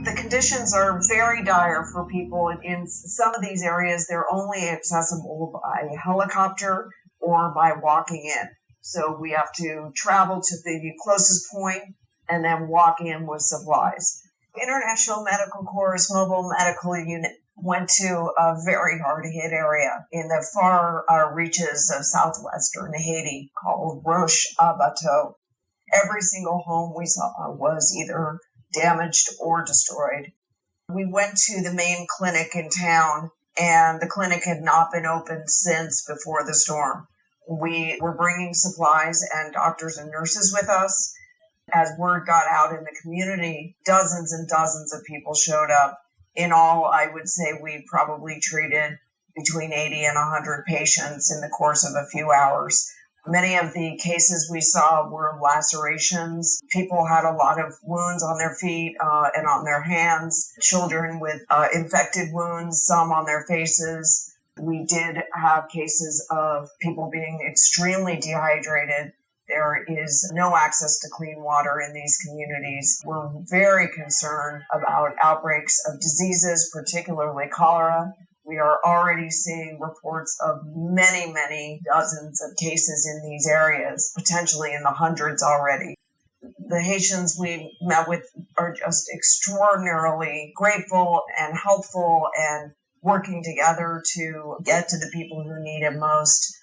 The conditions are very dire for people. In some of these areas, they're only accessible by helicopter or by walking in. So we have to travel to the closest point and then walk in with supplies. International Medical Corps' mobile medical unit went to a very hard-hit area in the far reaches of southwestern Haiti called Roche, Bateau. Every single home we saw was either damaged or destroyed. We went to the main clinic in town, and the clinic had not been opened since before the storm. We were bringing supplies and doctors and nurses with us. As word got out in the community, dozens and dozens of people showed up. In all, I would say we probably treated between 80 and 100 patients in the course of a few hours. Many of the cases we saw were lacerations. People had a lot of wounds on their feet and on their hands. Children with infected wounds, some on their faces. We did have cases of people being extremely dehydrated. There is no access to clean water in these communities. We're very concerned about outbreaks of diseases, particularly cholera. We are already seeing reports of many, many dozens of cases in these areas, potentially in the hundreds already. The Haitians we met with are just extraordinarily grateful and helpful and working together to get to the people who need it most.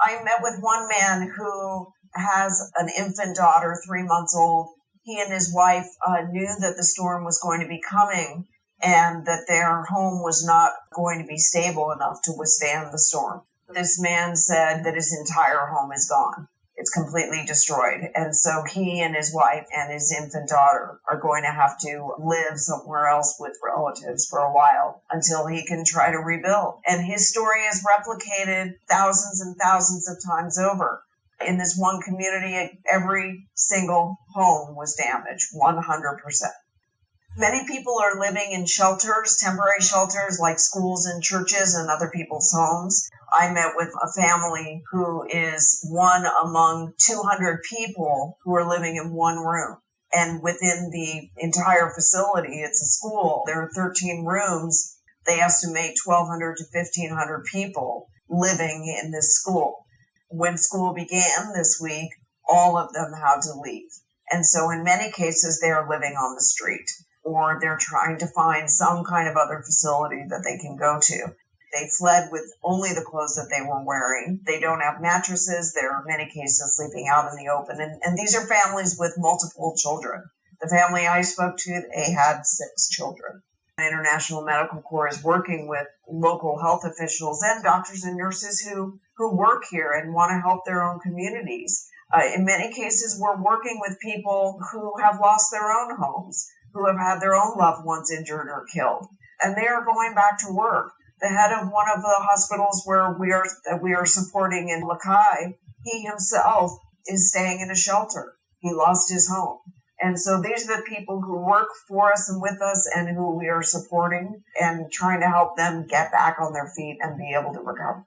I met with one man who has an infant daughter, 3 months old. He and his wife knew that the storm was going to be coming and that their home was not going to be stable enough to withstand the storm. This man said that his entire home is gone. It's completely destroyed. And so he and his wife and his infant daughter are going to have to live somewhere else with relatives for a while until he can try to rebuild. And his story is replicated thousands and thousands of times over. In this one community, every single home was damaged, 100%. Many people are living in shelters, temporary shelters like schools and churches and other people's homes. I met with a family who is one among 200 people who are living in one room. And within the entire facility, it's a school, there are 13 rooms. They estimate 1,200 to 1,500 people living in this school. When school began this week, all of them had to leave. And so in many cases, they are living on the street, or they're trying to find some kind of other facility that they can go to. They fled with only the clothes that they were wearing. They don't have mattresses. They're in many cases sleeping out in the open. And these are families with multiple children. The family I spoke to, they had 6 children. The International Medical Corps is working with local health officials and doctors and nurses who work here and want to help their own communities. In many cases, we're working with people who have lost their own homes, who have had their own loved ones injured or killed, and they are going back to work. The head of one of the hospitals where we are supporting in Lakai, he himself is staying in a shelter. He lost his home. And so these are the people who work for us and with us and who we are supporting and trying to help them get back on their feet and be able to recover.